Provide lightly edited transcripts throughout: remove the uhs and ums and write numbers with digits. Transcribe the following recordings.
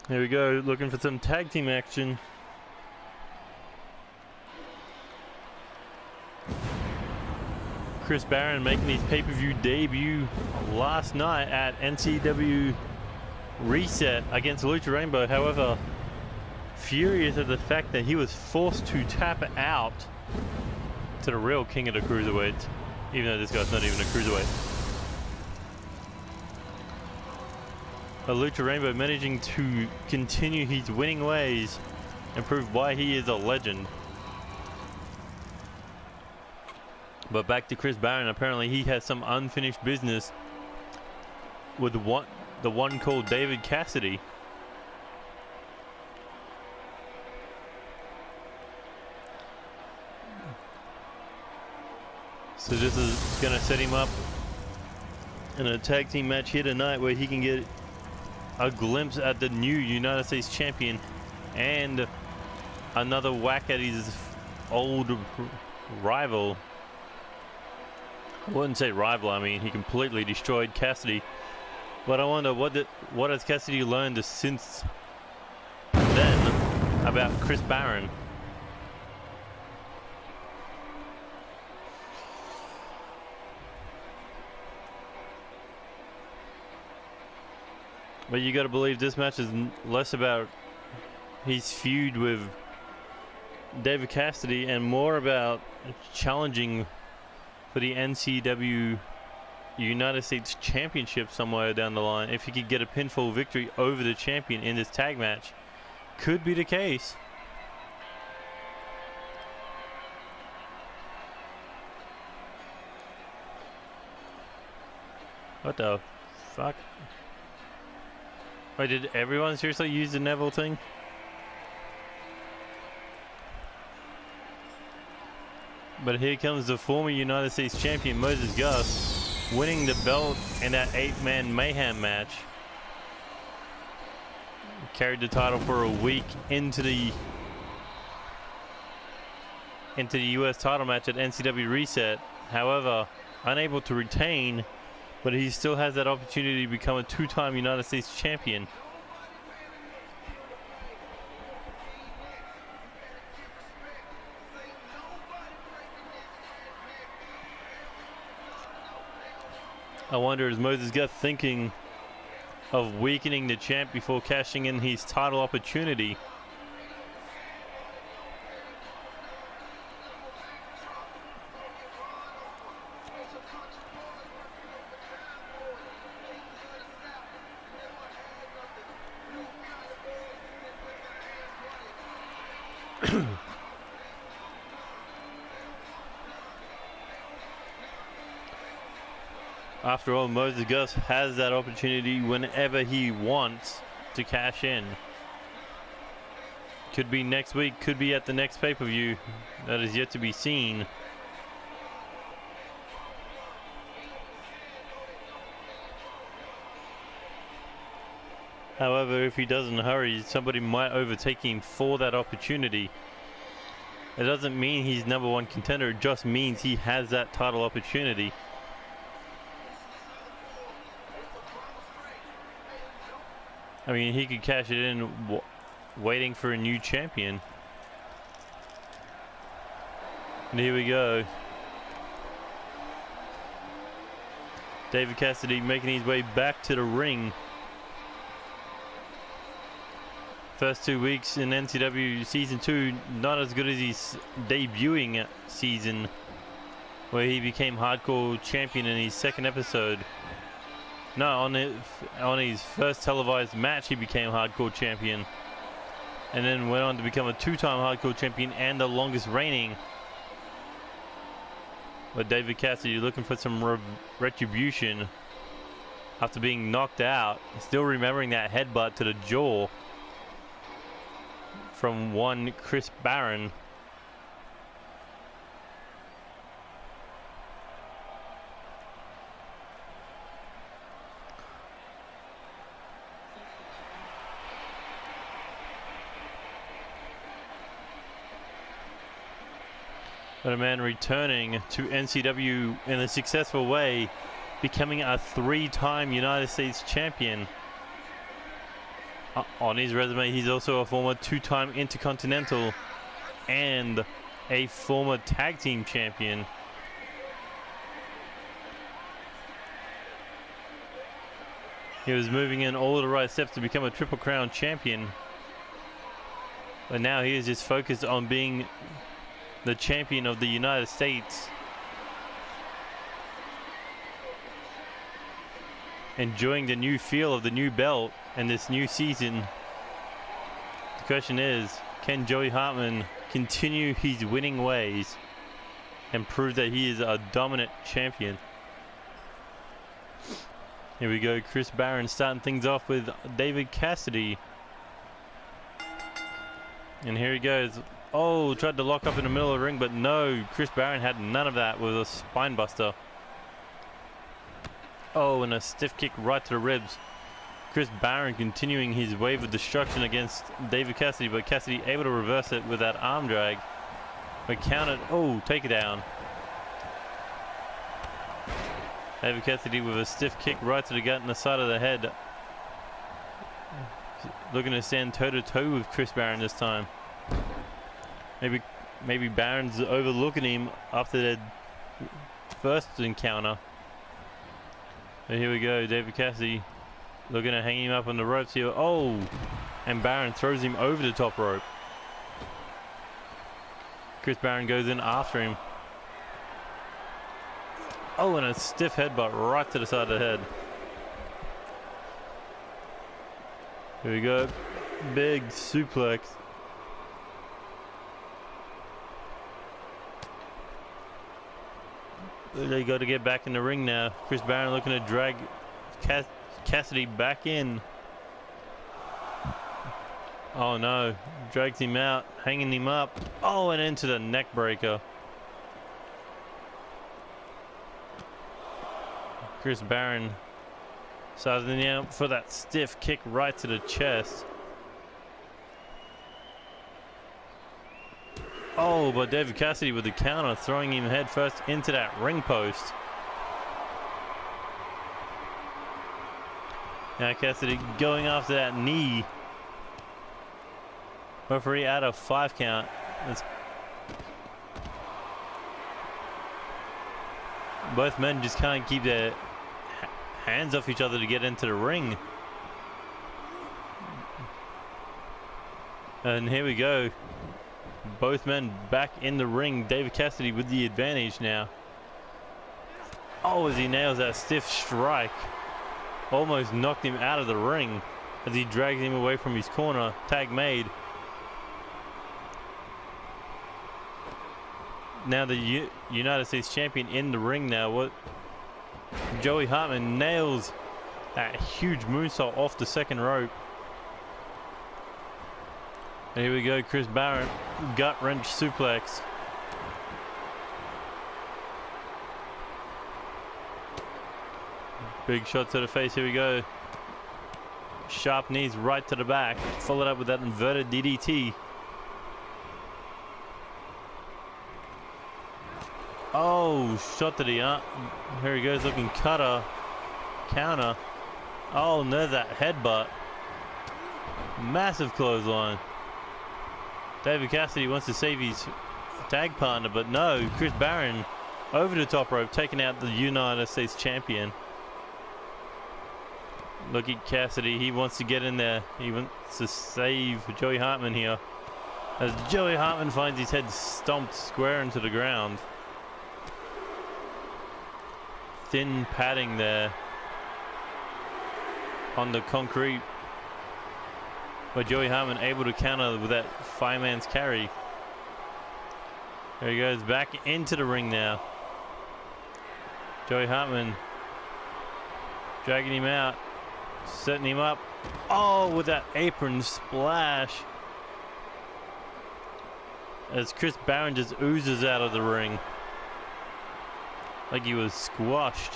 Here we go, looking for some tag team action. Chris Barron making his pay-per-view debut last night at NCW Reset against Lucha Rainbow. However, furious at the fact that he was forced to tap out to the real king of the cruiserweights, even though this guy's not even a cruiserweight. But Lucha Rainbow managing to continue his winning ways and prove why he is a legend. But back to Chris Barron, apparently he has some unfinished business with the one called David Cassity. So this is going to set him up in a tag team match here tonight where he can get a glimpse at the new United States champion and another whack at his old rival. I wouldn't say rival, I mean he completely destroyed Cassity. But I wonder what has Cassity learned since then about Chris Barron. But you got to believe this match is less about his feud with David Cassity and more about challenging for the NCW United States Championship somewhere down the line. If he could get a pinfall victory over the champion in this tag match, could be the case. What the fuck? Wait, did everyone seriously use the Neville thing? But here comes the former United States champion Moses Gus, winning the belt in that 8-man Mayhem match. Carried the title for a week into the US title match at NCW Reset. However, unable to retain, but he still has that opportunity to become a 2-time United States champion. I wonder, is Moses Gus thinking of weakening the champ before cashing in his title opportunity? After all, Moses Gus has that opportunity whenever he wants to cash in. Could be next week, could be at the next pay-per-view. That is yet to be seen. However, if he doesn't hurry, somebody might overtake him for that opportunity. It doesn't mean he's #1 contender, it just means he has that title opportunity. I mean, he could cash it in waiting for a new champion. And here we go. David Cassity making his way back to the ring. First 2 weeks in NCW Season 2, not as good as his debuting season, where he became hardcore champion in his second episode. No, on his first televised match, he became hardcore champion. And then went on to become a 2-time hardcore champion and the longest reigning. But David Cassity looking for some retribution after being knocked out. Still remembering that headbutt to the jaw from one Chris Barron. But a man returning to NCW in a successful way, becoming a 3-time United States champion. On his resume, he's also a former 2-time Intercontinental and a former tag team champion. He was moving in all the right steps to become a Triple Crown champion. But now he is just focused on being the champion of the United States. Enjoying the new feel of the new belt and this new season. The question is, can Joey Hartman continue his winning ways and prove that he is a dominant champion? Here we go, Chris Barron starting things off with David Cassity. And here he goes. Oh, tried to lock up in the middle of the ring, but no, Chris Barron had none of that with a spine buster. Oh, and a stiff kick right to the ribs. Chris Barron continuing his wave of destruction against David Cassity, but Cassity able to reverse it with that arm drag. But countered. Oh, take it down. David Cassity with a stiff kick right to the gut and the side of the head. Looking to stand toe-to-toe with Chris Barron this time. Maybe Barron's overlooking him after their first encounter. But here we go, David Cassity looking to hang him up on the ropes here. Oh, and Barron throws him over the top rope. Chris Barron goes in after him. Oh, and a stiff headbutt right to the side of the head. Here we go. Big suplex. They got to get back in the ring now. Chris Barron looking to drag Cassity back in. Oh no. Drags him out, hanging him up. Oh, and into the neck breaker. Chris Barron sizing out for that stiff kick right to the chest. Oh, but David Cassity with the counter, throwing him head first into that ring post. Now Cassity going after that knee. Referee out of 5 count. Both men just can't keep their hands off each other to get into the ring. And here we go. Both men back in the ring. David Cassity with the advantage now. Oh, as he nails that stiff strike. Almost knocked him out of the ring as he drags him away from his corner. Tag made. Now the United States champion in the ring now. What? Joey Hartman nails that huge moonsault off the second rope. And here we go, Chris Barron, gut wrench suplex. Big shot to the face, here we go. Sharp knees right to the back, followed up with that inverted DDT. Oh, shot to the arm. Here he goes, looking cutter, counter. Oh, and there's that headbutt. Massive clothesline. David Cassity wants to save his tag partner, but no, Chris Barron over the top rope, taking out the United States champion. Look at Cassity, he wants to get in there. He wants to save Joey Hartman here. As Joey Hartman finds his head stomped square into the ground. Thin padding there on the concrete. But Joey Hartman able to counter with that fireman's carry. There he goes back into the ring now. Joey Hartman dragging him out, setting him up. Oh, with that apron splash. As Chris Barron just oozes out of the ring. Like he was squashed.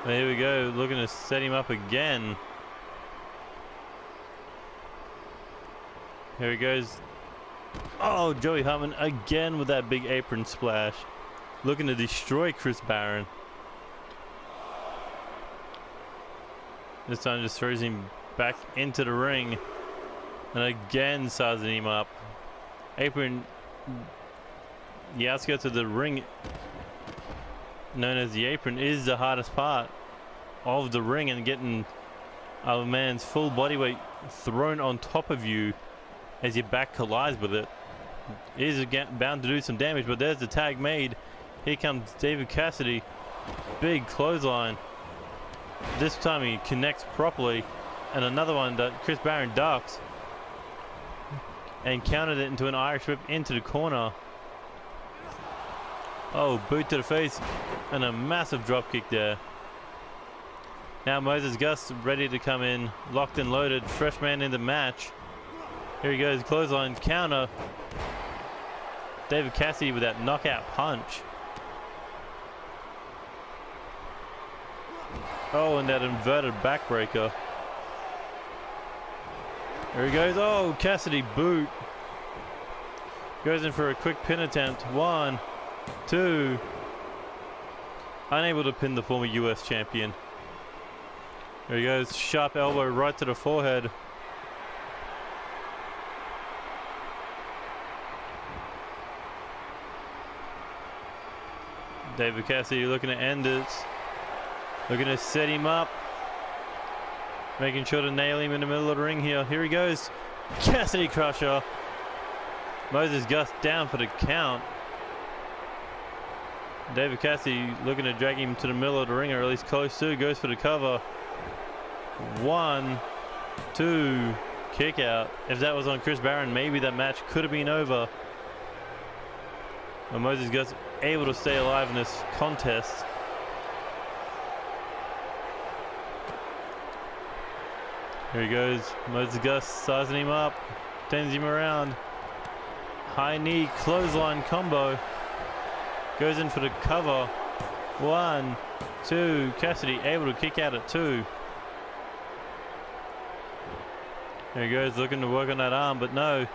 But here we go, looking to set him up again. Here he goes. Oh, Joey Hartman again with that big apron splash. Looking to destroy Chris Barron. This time just throws him back into the ring. And again sizing him up. Apron, the outskirts of the ring, known as the apron, is the hardest part of the ring, and getting a man's full body weight thrown on top of you as your back collides with it is bound to do some damage. But there's the tag made. Here comes David Cassity. Big clothesline. This time he connects properly. And another one that Chris Barron ducks and countered it into an Irish whip into the corner. Oh, boot to the face and a massive drop kick there. Now Moses Gus ready to come in, locked and loaded, fresh man in the match. Here he goes, clothesline, counter. David Cassity with that knockout punch. Oh, and that inverted backbreaker. Here he goes. Oh, Cassity boot. Goes in for a quick pin attempt. 1, 2. Unable to pin the former US champion. There he goes. Sharp elbow right to the forehead. David Cassity looking to end it. Looking to set him up. Making sure to nail him in the middle of the ring here. Here he goes. Cassity crusher. Moses Gus down for the count. David Cassity looking to drag him to the middle of the ring, or at least close to. Goes for the cover. 1, 2. Kick out. If that was on Chris Barron, maybe that match could have been over. But Moses Gus able to stay alive in this contest. Here he goes. Moses Gus sizing him up. Turns him around. High knee clothesline combo. Goes in for the cover. 1, 2. Cassity able to kick out at 2. There he goes, looking to work on that arm, but no.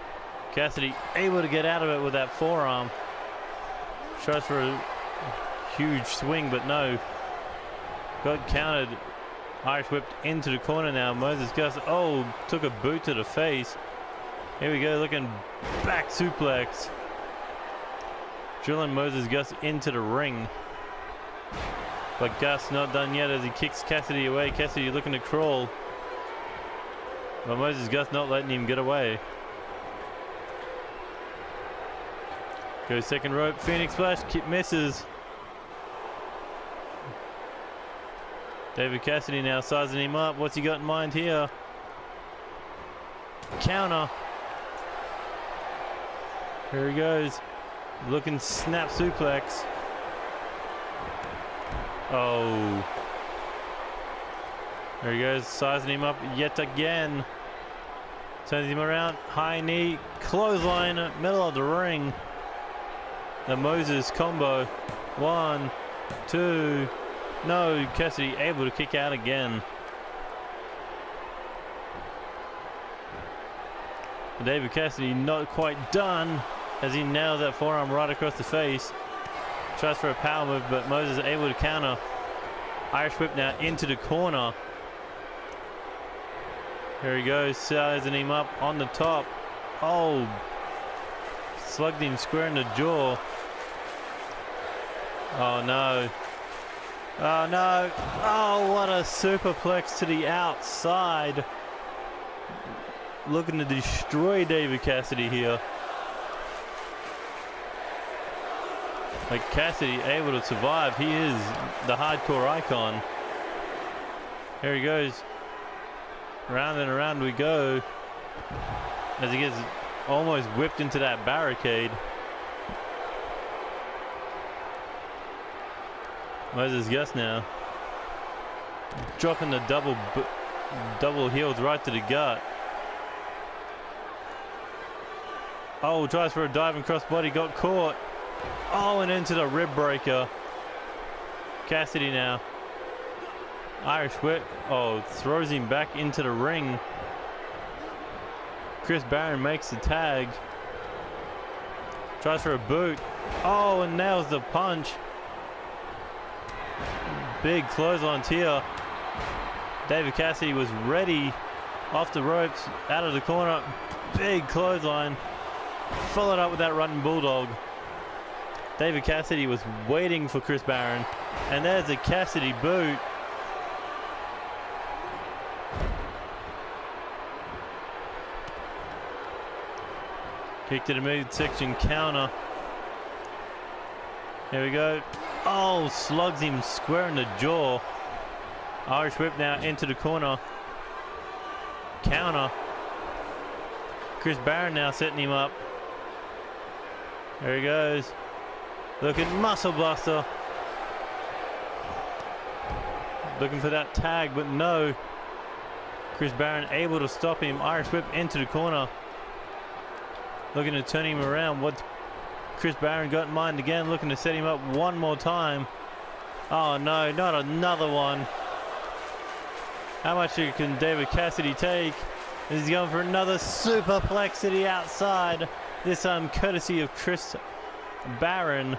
Cassity able to get out of it with that forearm. Tries for a huge swing, but no. Got countered. Irish whipped into the corner now. Moses Gus, oh, took a boot to the face. Here we go, looking back suplex. Drilling Moses Gus into the ring. But Gus not done yet as he kicks Cassity away. Cassity looking to crawl. But Moses Gus not letting him get away. Goes second rope, Phoenix Splash, misses. David Cassity now sizing him up. What's he got in mind here? Counter. Here he goes. Looking snap suplex. Oh. There he goes, sizing him up yet again. Turns him around, high knee, clothesline, middle of the ring. The Moses combo. 1, 2. No, Cassity able to kick out again. David Cassity not quite done as he nails that forearm right across the face. Tries for a power move, but Moses able to counter. Irish whip now into the corner. Here he goes, sizing him up on the top. Oh, slugged him square in the jaw. Oh no. Oh no. Oh, what a superplex to the outside. Looking to destroy David Cassity here. Like Cassity able to survive. He is the hardcore icon. Here he goes. Round and around we go. As he gets almost whipped into that barricade. Moses Gus now. Dropping the double heels right to the gut. Oh, tries for a diving crossbody, got caught. Oh, and into the rib breaker. Cassity now. Irish whip. Oh, throws him back into the ring. Chris Barron makes the tag. Tries for a boot. Oh, and nails the punch. Big clotheslines here. David Cassity was ready Off the ropes, out of the corner, big clothesline. Followed up with that running bulldog. David Cassity was waiting for Chris Barron. And there's a Cassity boot. Kick to the midsection counter. Here we go. Oh, slugs him square in the jaw. Irish whip now into the corner. Counter. Chris Barron now setting him up. There he goes. Looking muscle buster. Looking for that tag, but no. Chris Barron able to stop him. Irish whip into the corner. Looking to turn him around. What Chris Barron got in mind again. Looking to set him up one more time. Oh no, not another one. How much can David Cassity take? He's going for another superplex to the outside. This time courtesy of Chris Barron.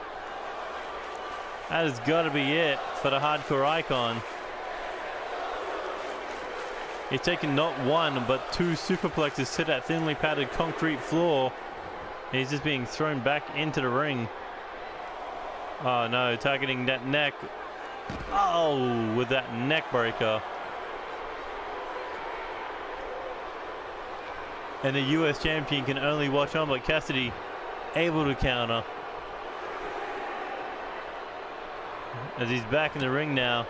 That has got to be it for the hardcore icon. He's taken not one but two superplexes to that thinly padded concrete floor. He's just being thrown back into the ring. Oh no, targeting that neck. Oh, with that neck breaker. And the US champion can only watch on, but Cassity able to counter. As he's back in the ring now.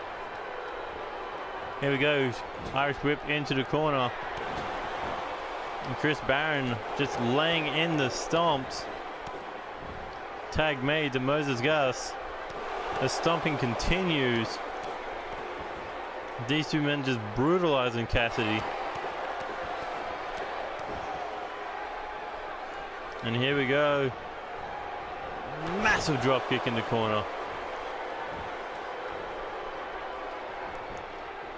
Here we go. Irish whip into the corner. And Chris Barron just laying in the stomps. Tag made to Moses Gus. The stomping continues. These two men just brutalizing Cassity. And here we go. Massive drop kick in the corner.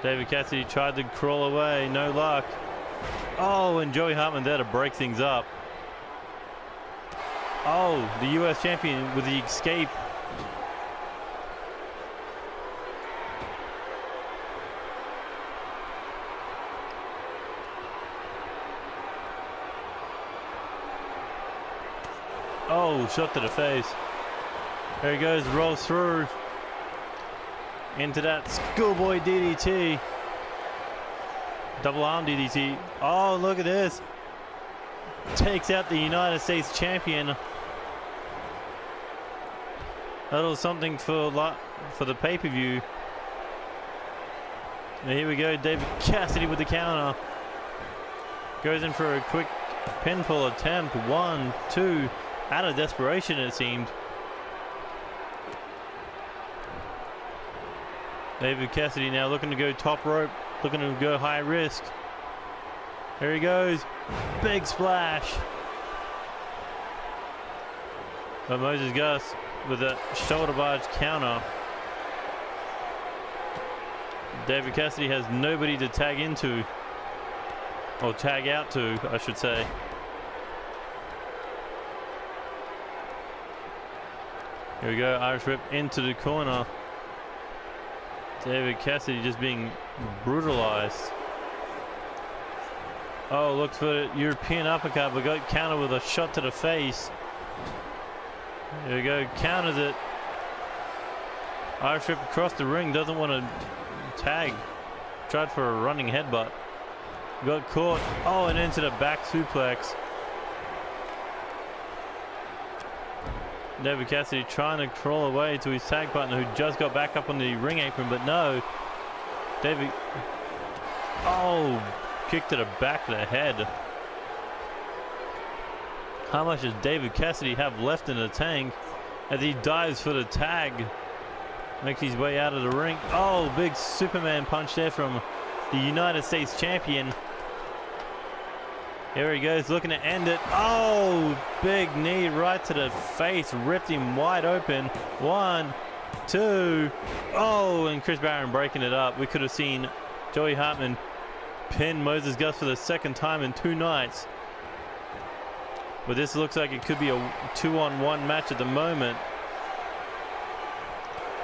David Cassity tried to crawl away, no luck. Oh, and Joey Hartman there to break things up. Oh, the US champion with the escape. Oh, shot to the face. There he goes, rolls through. Into that schoolboy DDT. Double arm DDT. Oh, look at this. Takes out the United States champion. A little something for the pay-per-view. And here we go, David Cassity with the counter. Goes in for a quick pinfall attempt. 1, 2. Out of desperation, it seemed. David Cassity now looking to go top rope, looking to go high risk. There he goes. Big splash. But Moses Gus with a shoulder barge counter. David Cassity has nobody to tag into. Or tag out to, I should say. Here we go, Irish whip into the corner. David Cassity just being brutalized. Oh, looks for the European uppercut, but got countered with a shot to the face. Here we go, counters it. Irish whip across the ring, doesn't want to tag. Tried for a running headbutt. Got caught. Oh, and into the back suplex. David Cassity trying to crawl away to his tag partner who just got back up on the ring apron, but no. David, oh, kick to the back of the head. How much does David Cassity have left in the tank as he dives for the tag? Makes his way out of the ring. Oh, big Superman punch there from the United States champion. Here he goes, looking to end it. Oh, big knee right to the face, ripped him wide open. 1, 2. Oh, and Chris Barron breaking it up. We could have seen Joey Hartman pin Moses Gus for the second time in 2 nights. But this looks like it could be a 2-on-1 match at the moment.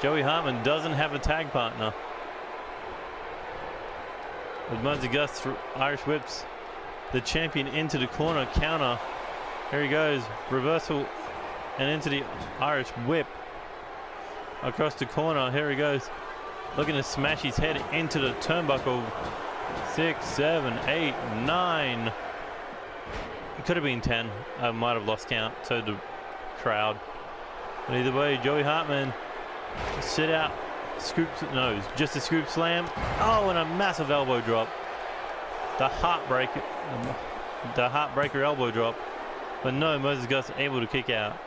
Joey Hartman doesn't have a tag partner. With Moses Gus Irish whips the champion into the corner, counter. Here he goes, reversal and into the Irish whip across the corner. Here he goes, looking to smash his head into the turnbuckle. 6, 7, 8, 9. It could have been 10. I might have lost count, so the crowd. But either way, Joey Hartman sit out, scoop, no, just a scoop slam. Oh, and a massive elbow drop. The heartbreaker elbow drop. But no, Moses Gus able to kick out.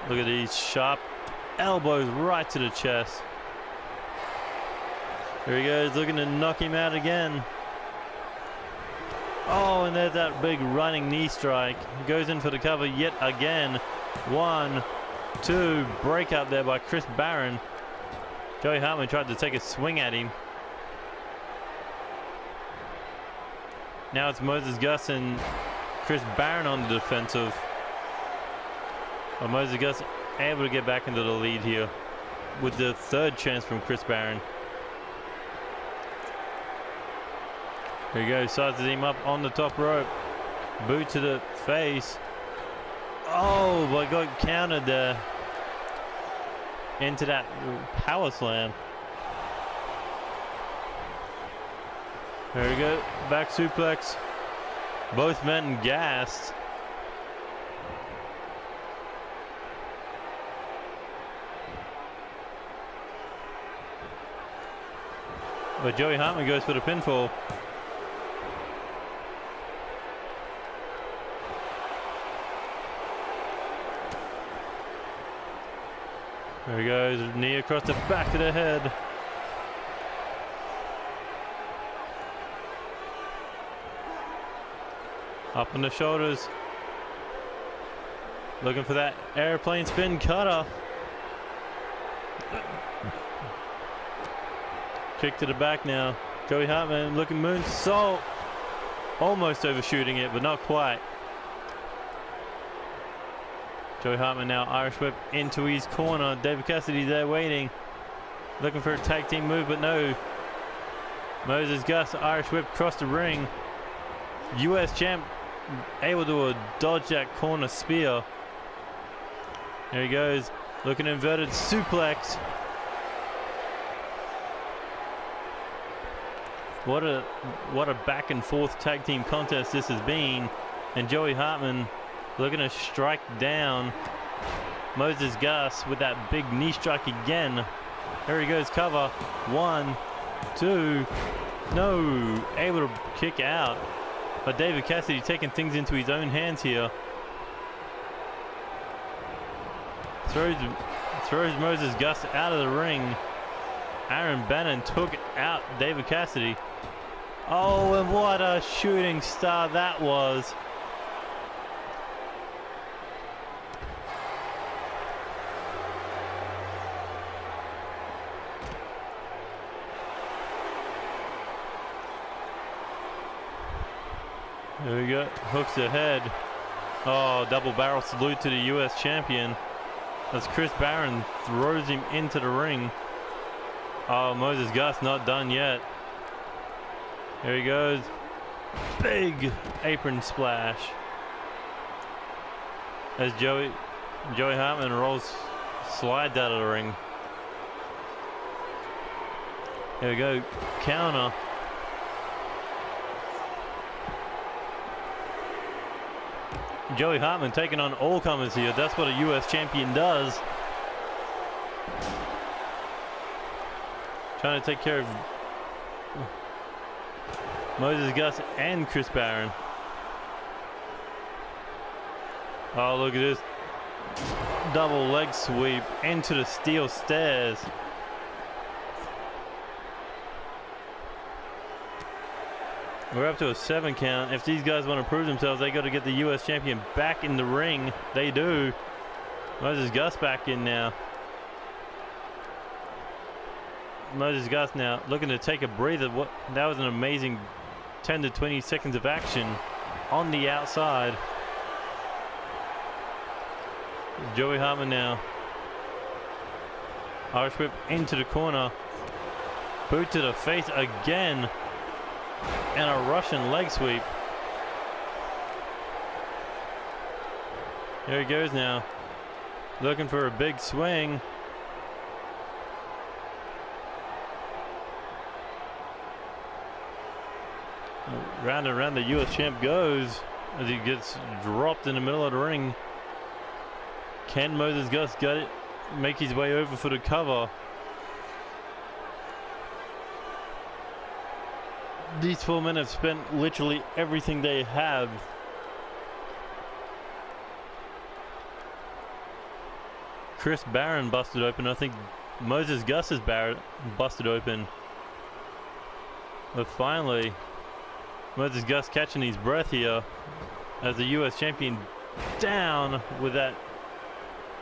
Look at these sharp elbows right to the chest. Here he goes, looking to knock him out again. Oh, and there's that big running knee strike. He goes in for the cover yet again. 1, 2, break up there by Chris Barron. Joey Hartman tried to take a swing at him. Now it's Moses Gus and Chris Barron on the defensive. But Moses Gus able to get back into the lead here with the third chance from Chris Barron. Here he goes, sizes him up on the top rope. Boot to the face. Oh, but got countered there into that power slam. There we go, back suplex. Both men gassed. But Joey Hartman goes for the pinfall. There he goes, knee across the back of the head. Up on the shoulders. Looking for that airplane spin cutter. Kick to the back now. Joey Hartman looking moonsault. Almost overshooting it, but not quite. Joey Hartman now Irish whip into his corner. David Cassity there waiting. Looking for a tag team move, but no. Moses Gus Irish whip across the ring. US champ able to dodge that corner spear. There he goes. Looking inverted suplex. What a back and forth tag team contest this has been. And Joey Hartman looking to strike down Moses Gus with that big knee strike again. Here he goes, cover. 1, 2. No, able to kick out. But David Cassity taking things into his own hands here. Throws Moses Gus out of the ring. Aaron Bannon took out David Cassity. Oh, and what a shooting star that was. There we go, hooks ahead. Oh, double barrel salute to the US champion as Chris Barron throws him into the ring. Oh, Moses Gus not done yet. Here he goes. Big apron splash. As Joey Hartman slides out of the ring. Here we go, counter. Joey Hartman taking on all comers here. That's what a US champion does. Trying to take care of Moses Gus and Chris Barron. Oh, look at this. Double leg sweep into the steel stairs. We're up to a 7 count. If these guys want to prove themselves, they got to get the US champion back in the ring. They do. Moses Gus back in now. Moses Gus now looking to take a breather. That was an amazing 10 to 20 seconds of action on the outside. Joey Hartman now Irish whip into the corner. Boot to the face again. And a Russian leg sweep. Here he goes now. Looking for a big swing. Round and round the US champ goes as he gets dropped in the middle of the ring. Can Moses Gus got it? Make his way over for the cover. These 4 men have spent literally everything they have. Chris Barron busted open. I think Moses Gus is busted open. But finally, Moses Gus catching his breath here as the US champion down with that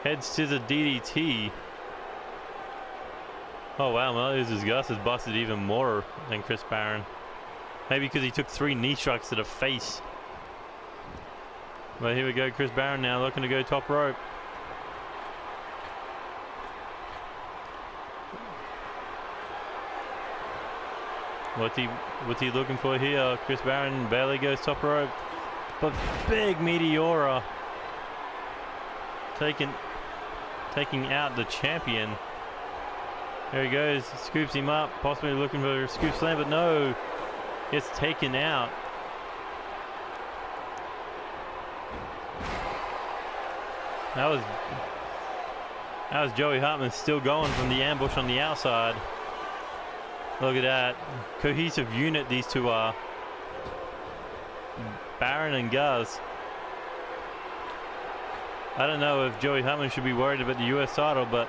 head scissor DDT. Oh wow, Moses Gus has busted even more than Chris Barron. Maybe because he took 3 knee strikes to the face. But here we go, Chris Barron now looking to go top rope. What's he looking for here? Chris Barron barely goes top rope. But big Meteora taking out the champion. Here he goes, scoops him up, possibly looking for a scoop slam, but no, gets taken out. That was Joey Hartman still going from the ambush on the outside. Look at that. Cohesive unit these two are. Barron and Gus. I don't know if Joey Hartman should be worried about the US title, but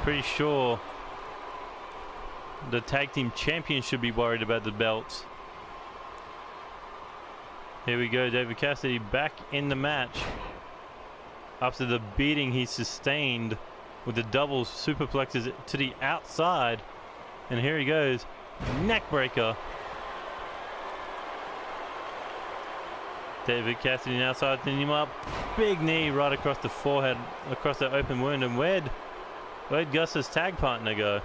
pretty sure the tag team champions should be worried about the belts. Here we go, David Cassity back in the match after the beating he sustained with the double superplexes to the outside. And here he goes, neckbreaker. David Cassity now sizing him up. Big knee right across the forehead, across that open wound. And where'd Gus's tag partner go?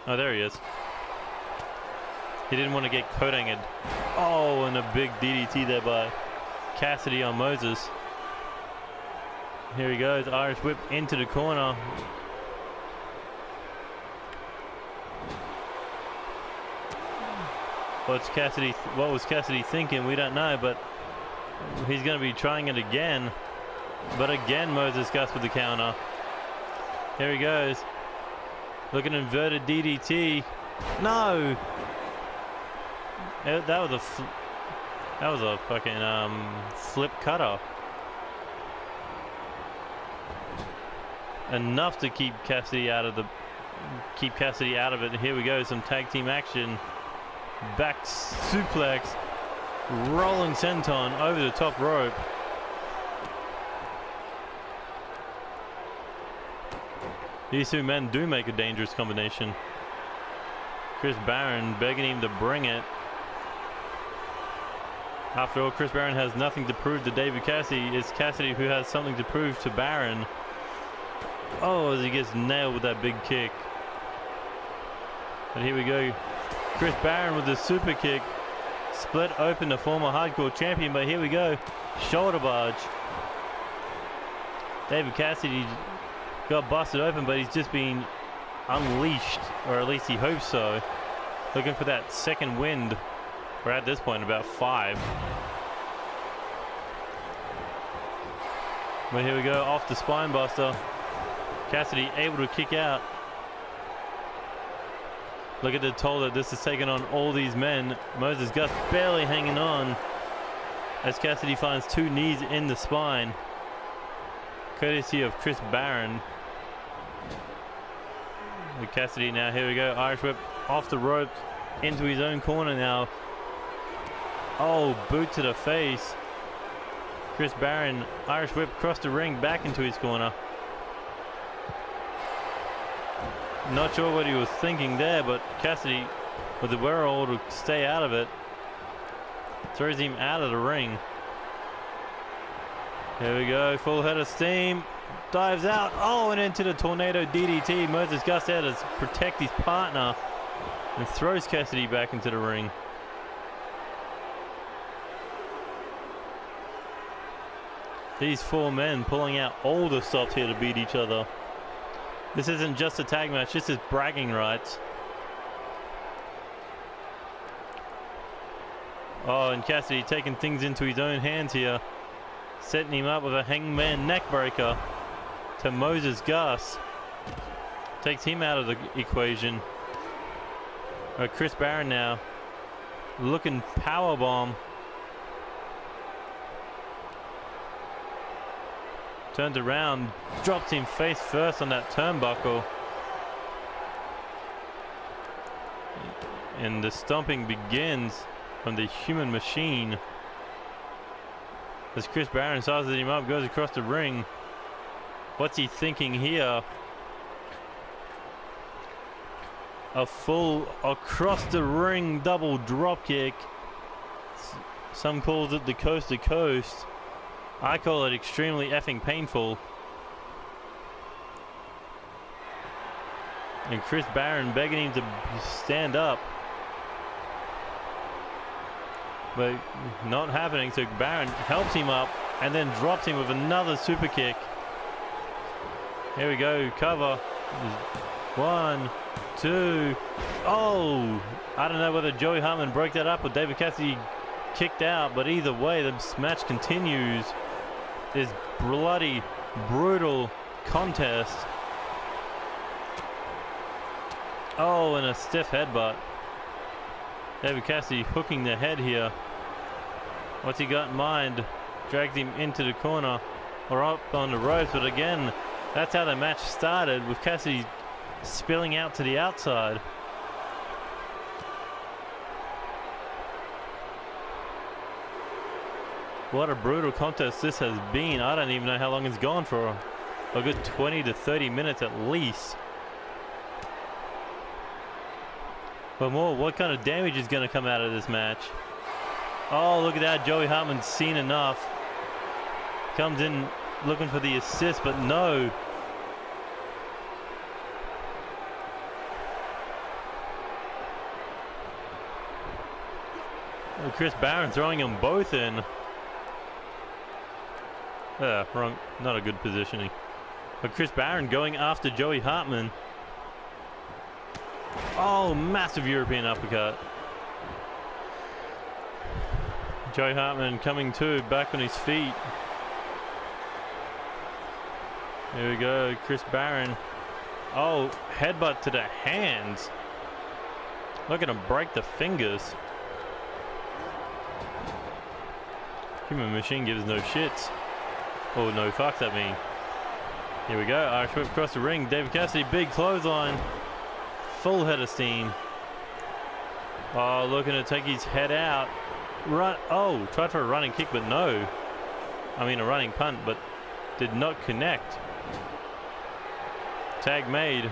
Oh, there he is. He didn't want to get coat angered. Oh, and a big DDT there by Cassity on Moses. Here he goes, Irish whip into the corner. What was Cassity thinking? We don't know, but he's going to be trying it again. But again, Moses Gus with the counter. Here he goes. Looking inverted DDT. No! That was a fucking flip cutter. Enough to keep Cassity out of it. Here we go, some tag team action. Back suplex, rolling senton over the top rope. These two men do make a dangerous combination. Chris Barron begging him to bring it. After all, Chris Barron has nothing to prove to David Cassity. It's Cassity who has something to prove to Barron. Oh, as he gets nailed with that big kick. And here we go. Chris Barron with the super kick. Split open the former hardcore champion, but here we go. Shoulder barge. David Cassity got busted open, but he's just been unleashed, or at least he hopes so. Looking for that second wind. We're at this point about 5. But here we go, off the spine buster. Cassity able to kick out. Look at the toll that this has taken on all these men. Moses Gus barely hanging on as Cassity finds 2 knees in the spine, courtesy of Chris Barron. With Cassity now, here we go, Irish whip off the rope into his own corner now. Oh, boot to the face. Chris Barron, Irish whip across the ring, back into his corner. Not sure what he was thinking there, but Cassity, with the wherewithal to stay out of it, throws him out of the ring. Here we go, full head of steam. Dives out. Oh, and into the tornado DDT. Moses Gus there to protect his partner. And throws Cassity back into the ring. These four men pulling out all the stops here to beat each other. This isn't just a tag match, this is bragging rights. Oh, and Cassity taking things into his own hands here. Setting him up with a hangman neckbreaker to Moses Gus. Takes him out of the equation. Chris Barron now looking powerbomb. Turns around, drops him face first on that turnbuckle. And the stomping begins from the human machine. As Chris Barron sizes him up, goes across the ring. What's he thinking here? A full across the ring double drop kick. Some calls it the coast to coast. I call it extremely effing painful. And Chris Barron begging him to stand up. But not happening, so Barron helps him up and then drops him with another super kick. Here we go, cover. 1, 2. Oh! I don't know whether Joey Hartman broke that up or David Cassity kicked out, but either way, the match continues. This bloody, brutal contest. Oh, and a stiff headbutt. David Cassity hooking the head here. What's he got in mind? Drags him into the corner or up on the ropes, but again, that's how the match started, with Cassity spilling out to the outside. What a brutal contest this has been. I don't even know how long it's gone for. A good 20 to 30 minutes at least. But more, what kind of damage is going to come out of this match? Oh, look at that. Joey Hartman's seen enough. Comes in looking for the assist, but no. Well, Chris Barron throwing them both in. Wrong. Not a good positioning. But Chris Barron going after Joey Hartman. Oh, massive European uppercut. Joey Hartman coming to, back on his feet. Here we go, Chris Barron. Oh, headbutt to the hands. Look at him break the fingers. Human machine gives no shits. Oh, no fucks, I mean. Here we go, Irish whip across the ring. David Cassity, big clothesline. Full head of steam. Oh, looking to take his head out. Run. Oh, tried for a running kick, but no. I mean, a running punt, but did not connect. Tag made.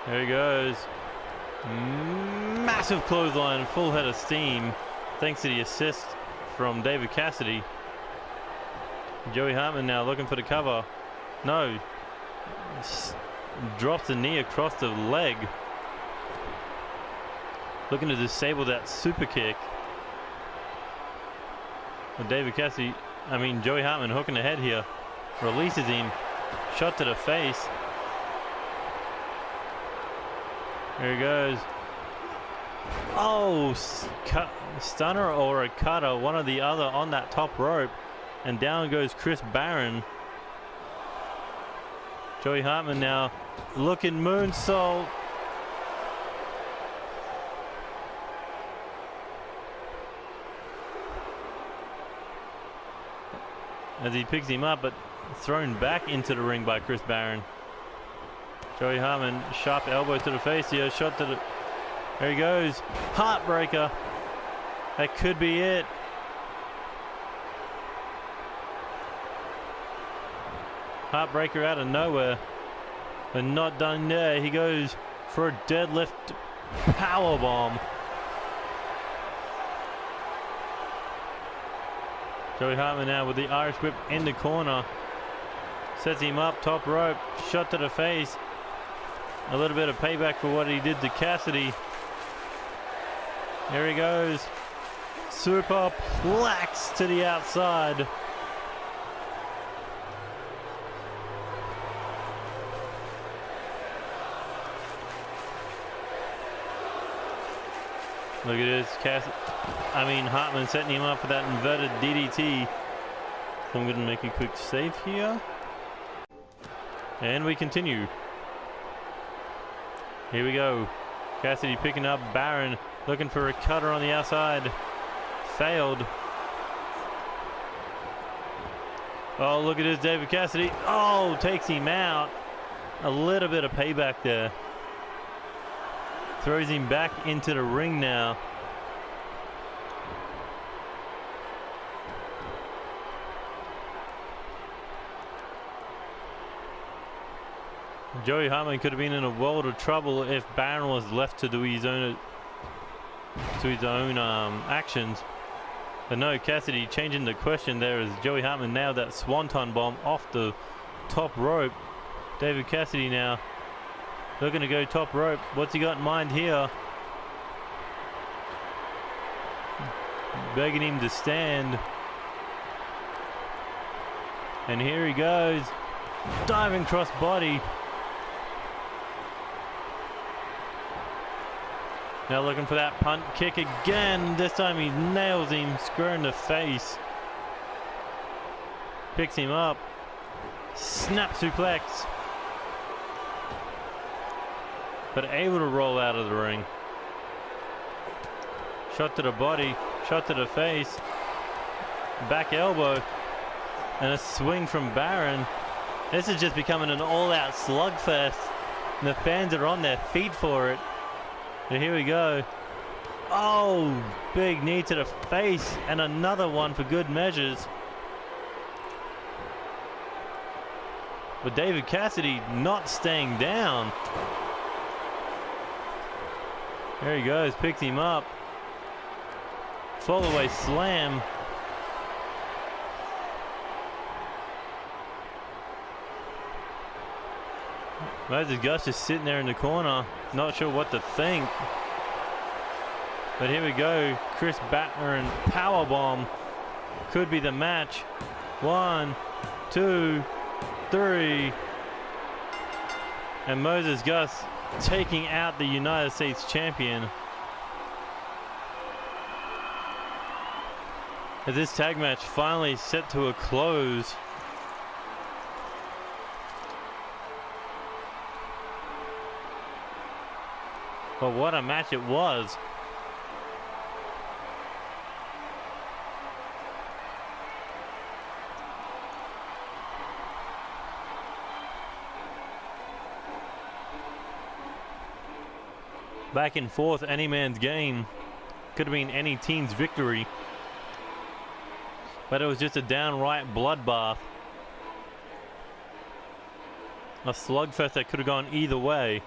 There he goes. Massive clothesline, full head of steam. Thanks to the assist from David Cassity. Joey Hartman now looking for the cover. No. Drops the knee across the leg. Looking to disable that super kick. But David Cassity, Joey Hartman hooking the head here. Releases him. Shot to the face. There he goes. Oh, stunner or a cutter, one or the other on that top rope. And down goes Chris Barron. Joey Hartman now looking moonsault. As he picks him up, but thrown back into the ring by Chris Barron. Joey Hartman, sharp elbow to the face here, shot to the... There he goes. Heartbreaker. That could be it. Heartbreaker out of nowhere. But not done there. He goes for a deadlift powerbomb. Joey Hartman now with the Irish whip in the corner. Sets him up, top rope, shot to the face. A little bit of payback for what he did to Cassity. Here he goes. Superplex to the outside. Look at this, Hartman setting him up for that inverted DDT. So I'm going to make a quick save here. And we continue. Here we go. Cassity picking up Barron, looking for a cutter on the outside. Failed. Oh, look at this, David Cassity. Oh, takes him out. A little bit of payback there. Throws him back into the ring now. Joey Hartman could have been in a world of trouble if Barron was left to do his own actions. But no, Cassity changing the question there as Joey Hartman nailed that swanton bomb off the top rope. David Cassity now looking to go top rope. What's he got in mind here? Begging him to stand. And here he goes. Diving cross body. Now looking for that punt kick again. This time he nails him square in the face. Picks him up. Snap suplex. But able to roll out of the ring. Shot to the body. Shot to the face. Back elbow. And a swing from Barron. This is just becoming an all-out slugfest. And the fans are on their feet for it. So here we go. Oh, big knee to the face. And another one for good measures. But David Cassity not staying down. There he goes, picks him up. Fall away slam. Moses Gus just sitting there in the corner, not sure what to think. But here we go, Chris Battner and powerbomb. Could be the match. 1, 2, 3. And Moses Gus taking out the United States champion. As this tag match finally set to a close. But what a match it was. Back and forth, any man's game. Could have been any team's victory. But it was just a downright bloodbath. A slugfest that could have gone either way.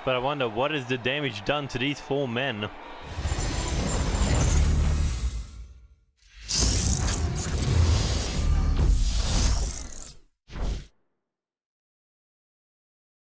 But I wonder, what is the damage done to these 4 men?